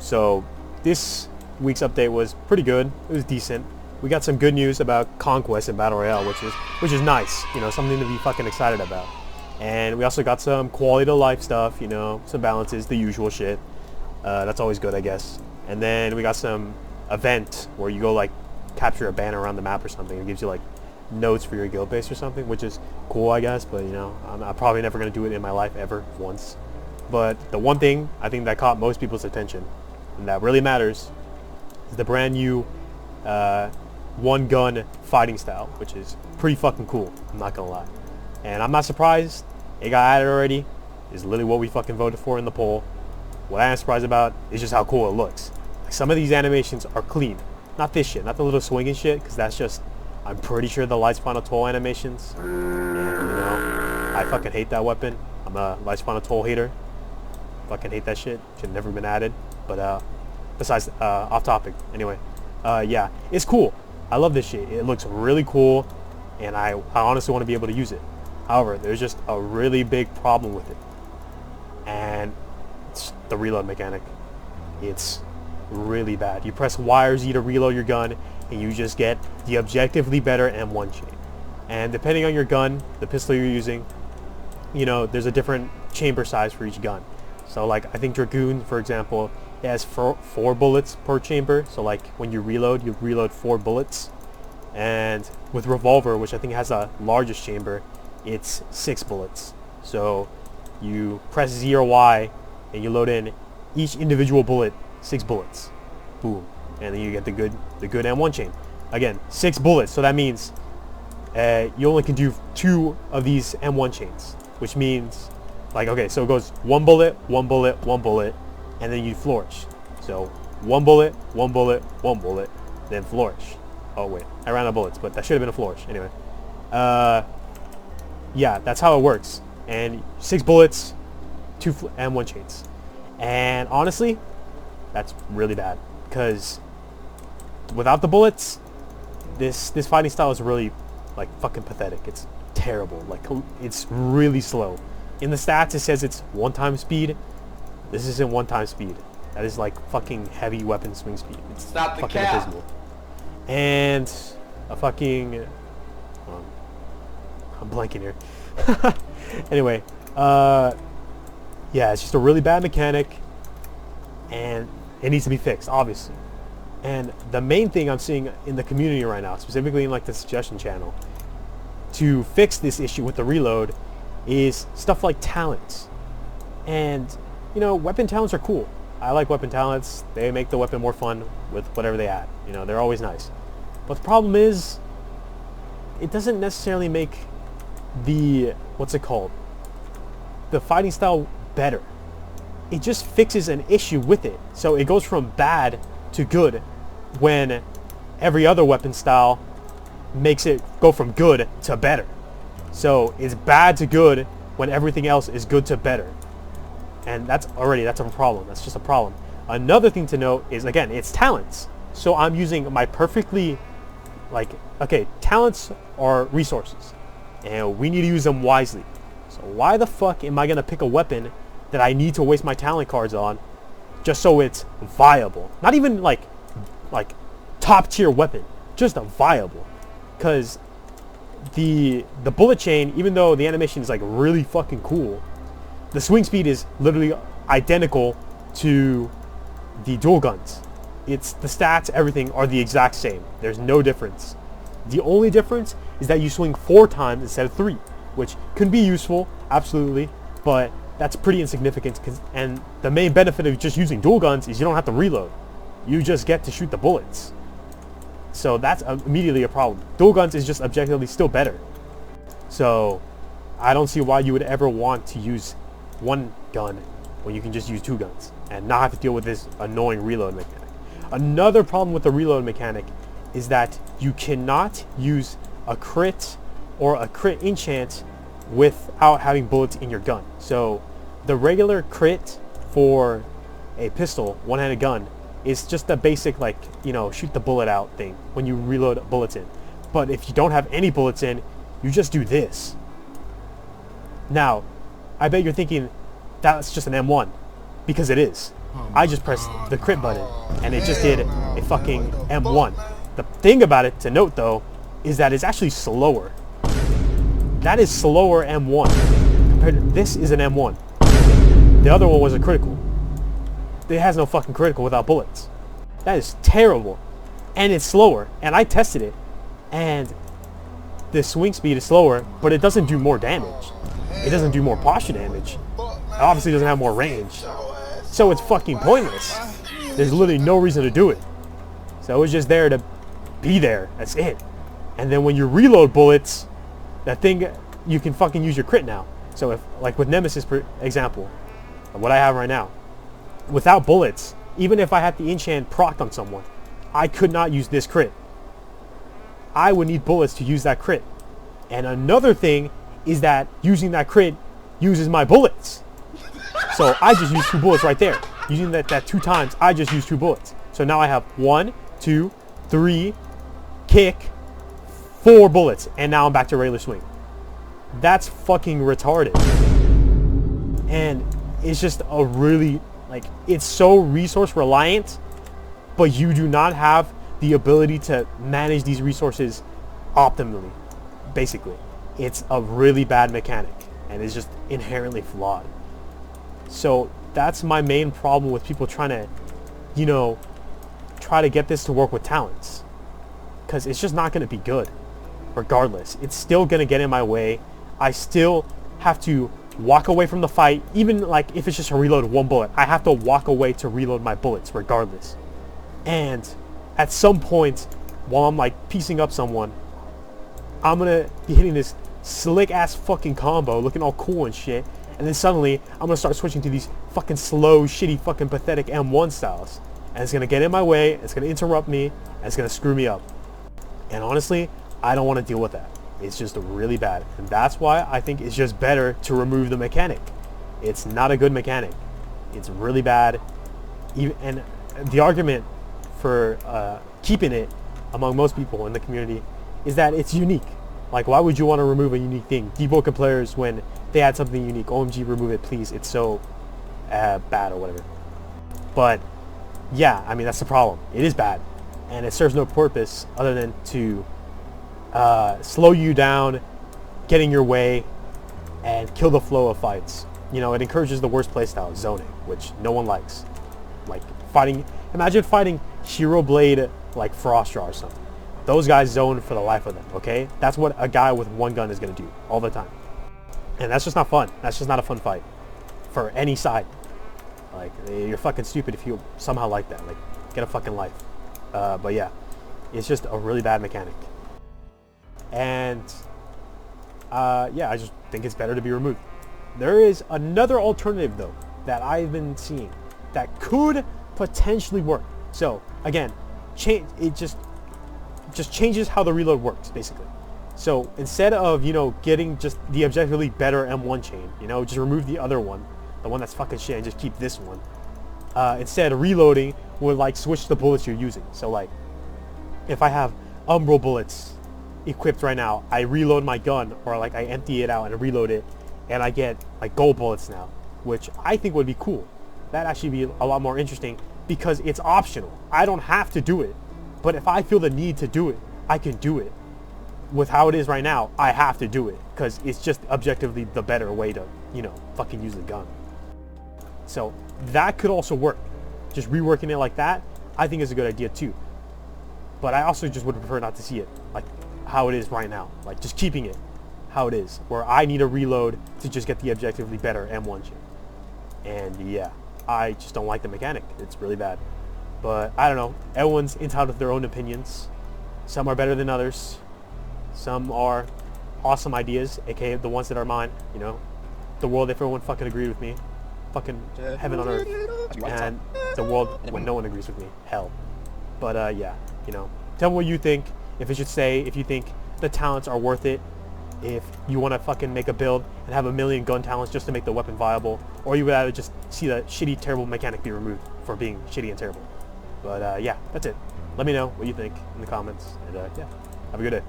So this week's update was pretty good. It was decent. We got some good news about Conquest and Battle Royale, which is nice. You know, something to be fucking excited about. And we also got some quality of life stuff. You know, some balances, the usual shit. That's always good, I guess. And then we got some event where you go like capture a banner around the map or something. It gives you like notes for your guild base or something, which is cool, I guess. But you know, I'm probably never gonna do it in my life ever once. But the one thing I think that caught most people's attention, and that really matters, is the brand new one gun fighting style, which is pretty fucking cool. I'm not gonna lie, and I'm not surprised it got added already. It's literally what we fucking voted for in the poll. What I am surprised about is just how cool it looks. Like, some of these animations are clean. Not this shit, not the little swinging shit, because that's just, I'm pretty sure the Light's Final Toll animations. And, you know, I fucking hate that weapon. I'm a Light's Final Toll hater. Fucking hate that shit. Should have never been added. But besides, off topic. Anyway, yeah, it's cool. I love this shit. It looks really cool, and I honestly want to be able to use it. However, there's just a really big problem with it, and it's the reload mechanic. It's really bad. You press Y or Z to reload your gun, and you just get the objectively better M1 chain. And depending on your gun, the pistol you're using, you know, there's a different chamber size for each gun. So like, I think Dragoon, for example, it has four bullets per chamber. So like, when you reload 4 bullets. And with Revolver, which I think has the largest chamber, it's 6 bullets. So you press Z or Y, and you load in each individual bullet, 6 bullets. Boom. And then you get the good M1 chain. Again, 6 bullets. So that means you only can do 2 of these M1 chains, which means, like, okay, so it goes 1 bullet, 1 bullet, 1 bullet, and then you flourish. So 1 bullet, 1 bullet, 1 bullet, then flourish. Oh wait, I ran out of bullets, but that should have been a flourish. Anyway, yeah, that's how it works. And 6 bullets, 2 M1 chains. And honestly, that's really bad, because without the bullets, this fighting style is really like fucking pathetic. It's terrible. Like, it's really slow. In the stats, it says it's 1x speed. This isn't 1x speed. That is like fucking heavy weapon swing speed. It's fucking abysmal. And a fucking, I'm blanking here. Anyway, yeah, it's just a really bad mechanic, and it needs to be fixed, obviously. And the main thing I'm seeing in the community right now, specifically in like the suggestion channel, to fix this issue with the reload is stuff like talents. And, you know, weapon talents are cool. I like weapon talents. They make the weapon more fun with whatever they add. You know, they're always nice. But the problem is, it doesn't necessarily make the, what's it called, the fighting style better. It just fixes an issue with it. So it goes from bad to good, when every other weapon style makes it go from good to better. So it's bad to good when everything else is good to better. And that's a problem. That's just a problem. Another thing to note is, again, it's talents. So I'm using my perfectly, like, okay, talents are resources, and we need to use them wisely. So why the fuck am I going to pick a weapon that I need to waste my talent cards on just so it's viable? Not even like top tier weapon, just a viable. Because the bullet chain, even though the animation is like really fucking cool, the swing speed is literally identical to the dual guns. It's the stats, everything are the exact same. There's no difference. The only difference is that you swing 4 times instead of 3, which can be useful, absolutely, but that's pretty insignificant. And the main benefit of just using dual guns is you don't have to reload. You just get to shoot the bullets. So that's immediately a problem. Dual guns is just objectively still better. So I don't see why you would ever want to use 1 gun when you can just use 2 guns and not have to deal with this annoying reload mechanic. Another problem with the reload mechanic is that you cannot use a crit or a crit enchant without having bullets in your gun. So the regular crit for a pistol, one-handed gun, is just the basic, like, you know, shoot the bullet out thing when you reload bullets in. But if you don't have any bullets in, you just do this. Now, I bet you're thinking that's just an M1, because it is. I just pressed the crit button and it just did a fucking M1. The thing about it to note though is that it's actually slower. That is slower M1 compared to this is an M1. The other one was a critical. It has no fucking critical without bullets. That is terrible. And it's slower. And I tested it. And the swing speed is slower, but it doesn't do more damage. It doesn't do more posture damage. It obviously doesn't have more range. So it's fucking pointless. There's literally no reason to do it. So it's just there to be there. That's it. And then when you reload bullets, that thing, you can fucking use your crit now. So if, like with Nemesis, for example, what I have right now, without bullets, even if I had the enchant procced on someone, I could not use this crit. I would need bullets to use that crit. And another thing is that using that crit uses my bullets. So I just used 2 bullets right there. Using that 2 times, I just used 2 bullets. So now I have 1, 2, 3, kick, 4 bullets. And now I'm back to regular swing. That's fucking retarded. And it's just a really, like, it's so resource reliant, but you do not have the ability to manage these resources optimally, basically. It's a really bad mechanic, and it's just inherently flawed. So that's my main problem with people trying to, you know, try to get this to work with talents. Because it's just not going to be good, regardless. It's still going to get in my way. I still have to walk away from the fight, even like if it's just a reload of 1 bullet. I have to walk away to reload my bullets, regardless. And at some point, while I'm like piecing up someone, I'm gonna be hitting this slick ass fucking combo, looking all cool and shit, and then suddenly I'm gonna start switching to these fucking slow, shitty, fucking pathetic M1 styles, and it's gonna get in my way, it's gonna interrupt me, and it's gonna screw me up. And honestly, I don't want to deal with that. It's just really bad, and that's why I think it's just better to remove the mechanic. It's not a good mechanic. It's really bad. And the argument for keeping it among most people in the community is that it's unique. Like, why would you want to remove a unique thing? Deepwoken players, when they had something unique, OMG, remove it, please. It's so bad or whatever. But yeah, I mean, that's the problem. It is bad, and it serves no purpose other than to slow you down, get in your way, and kill the flow of fights. You know, it encourages the worst playstyle, zoning, which no one likes. Like fighting, imagine fighting Hero Blade like Frostra or something. Those guys zone for the life of them, okay? That's what a guy with 1 gun is going to do all the time. And that's just not fun. That's just not a fun fight for any side. Like, you're fucking stupid if you somehow like that. Like, get a fucking life. But yeah, it's just a really bad mechanic. And yeah, I just think it's better to be removed. There is another alternative though that I've been seeing that could potentially work. So again, it just changes how the reload works, basically. So instead of, you know, getting just the objectively better M1 chain, you know, just remove the other one, the one that's fucking shit, and just keep this one. Instead, reloading would like switch the bullets you're using. So like, if I have umbral bullets equipped right now, I reload my gun, or like I empty it out and reload it, and I get like gold bullets now, which I think would be cool. That'd actually be a lot more interesting because it's optional. I don't have to do it, but if I feel the need to do it, I can do it. With how it is right now, I have to do it because it's just objectively the better way to, you know, fucking use the gun. So that could also work. Just reworking it like that, I think is a good idea too. But I also just would prefer not to see it like how it is right now. Like just keeping it how it is, where I need a reload to just get the objectively better M1 chip. And yeah, I just don't like the mechanic. It's really bad. But I don't know. Everyone's entitled to their own opinions. Some are better than others. Some are awesome ideas, aka the ones that are mine. You know, the world if everyone fucking agreed with me. Fucking heaven on earth. And the world when no one agrees with me. Hell. But yeah, you know, tell me what you think. If it should say, if you think the talents are worth it. If you want to fucking make a build and have 1,000,000 gun talents just to make the weapon viable, or you would rather just see the shitty, terrible mechanic be removed for being shitty and terrible. But yeah, that's it. Let me know what you think in the comments, and yeah, have a good day.